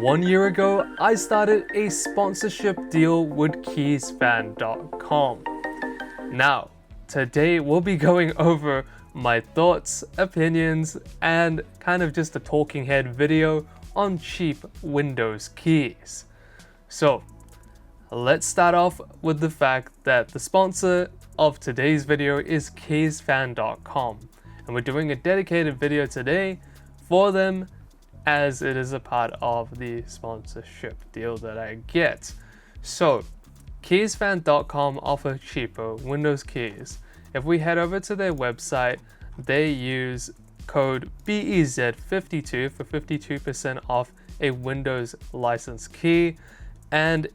1 year ago, I started a sponsorship deal with Keysfan.com. Now, today we'll be going over my thoughts, opinions, and kind of just a talking head video on cheap Windows keys. So, let's start off with the fact that the sponsor of today's video is Keysfan.com, and we're doing a dedicated video today for them as it is a part of the sponsorship deal that I get. So, Keysfan.com offer cheaper Windows keys. If we head over to their website, they use code BEZ52 for 52% off a Windows license key, and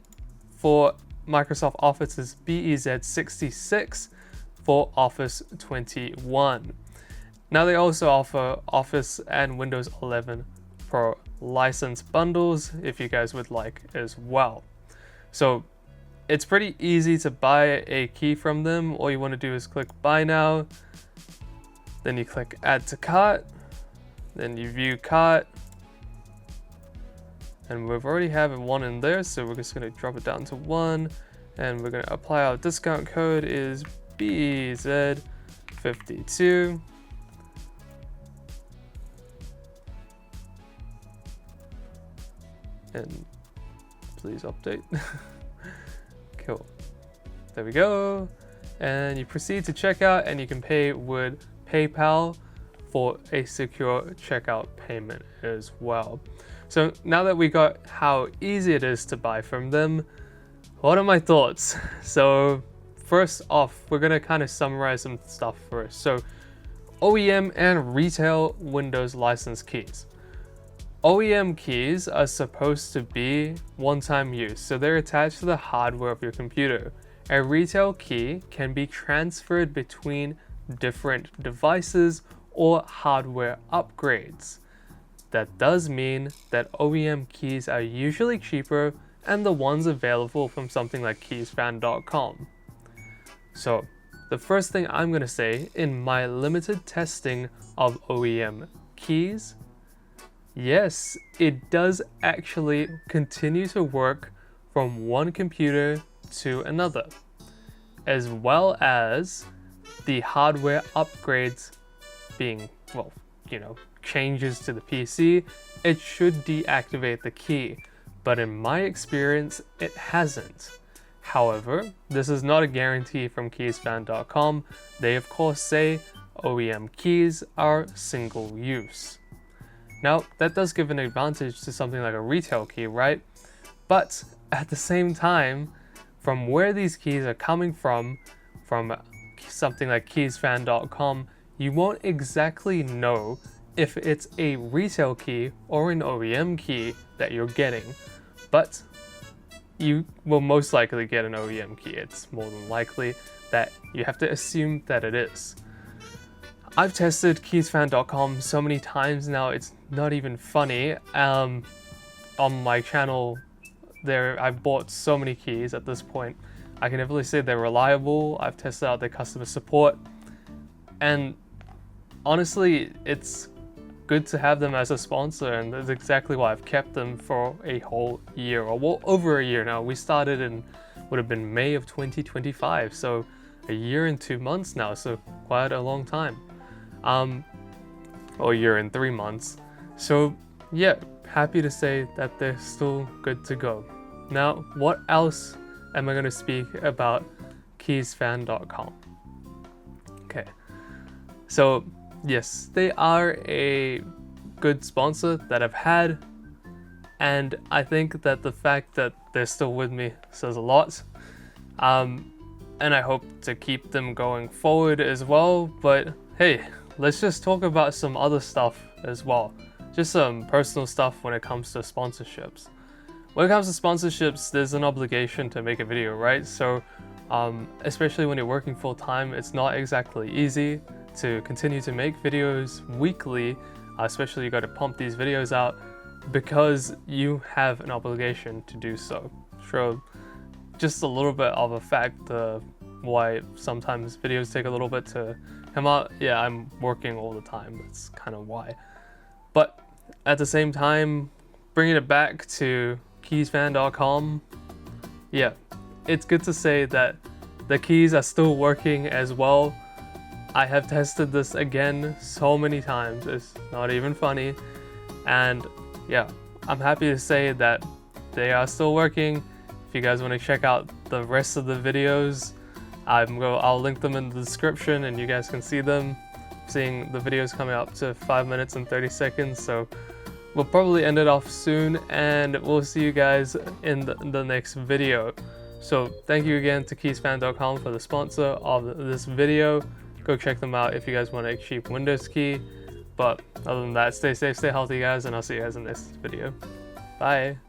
for Microsoft Office is BEZ66 for Office 21. Now they also offer Office and Windows 11 Pro license bundles if you guys would like as well. So it's pretty easy to buy a key from them. All you want to do is click buy now, then you click add to cart, then you view cart, and we've already have one in there, so we're just going to drop it down to 1, and we're going to apply our discount code is BEZ52. And please update. Cool. There we go. And you proceed to checkout, and you can pay with PayPal for a secure checkout payment as well. So now that we got how easy it is to buy from them, what are my thoughts? So first off, we're gonna kind of summarize some stuff first. So OEM and retail Windows license keys. OEM keys are supposed to be one-time use, so they're attached to the hardware of your computer. A retail key can be transferred between different devices or hardware upgrades. That does mean that OEM keys are usually cheaper and the ones available from something like Keysfan.com. So, the first thing I'm going to say in my limited testing of OEM keys, yes, it does actually continue to work from one computer to another, as well as the hardware upgrades being, well, changes to the PC, it should deactivate the key, but in my experience, it hasn't. However, this is not a guarantee from Keysfan.com. They of course say OEM keys are single use. Now, that does give an advantage to something like a retail key, right? But at the same time, from where these keys are coming from something like Keysfan.com, you won't exactly know if it's a retail key or an OEM key that you're getting. But you will most likely get an OEM key. It's more than likely that you have to assume that it is. I've tested Keysfan.com so many times now, it's not even funny. On my channel, I've bought so many keys at this point. I can definitely say they're reliable. I've tested out their customer support, and honestly, it's good to have them as a sponsor, and that's exactly why I've kept them for a whole year, or well, over a year now. We started in, would have been May of 2025, so a year and 2 months now, so quite a long time. Or a year and 3 months. So yeah, happy to say that they're still good to go. Now, what else am I going to speak about Keysfan.com? Okay, so yes, they are a good sponsor that I've had, and I think that the fact that they're still with me says a lot. And I hope to keep them going forward as well, but hey, let's just talk about some other stuff as well. Just some personal stuff when it comes to sponsorships. When it comes to sponsorships, there's an obligation to make a video, right? So, especially when you're working full time, it's not exactly easy to continue to make videos weekly, especially you got to pump these videos out because you have an obligation to do so. So, just a little bit of a fact why sometimes videos take a little bit to come out. Yeah, I'm working all the time, that's kind of why. But at the same time, bringing it back to Keysfan.com, yeah, it's good to say that the keys are still working as well. I have tested this again so many times, it's not even funny. And yeah, I'm happy to say that they are still working. If you guys want to check out the rest of the videos, I'll link them in the description and you guys can see them. Seeing the videos coming up to 5 minutes and 30 seconds, so we'll probably end it off soon and we'll see you guys in the next video. So thank you again to Keysfan.com for the sponsor of this video. Go check them out if you guys want a cheap Windows key. But other than that, stay safe, stay healthy guys, and I'll see you guys in the next video. Bye!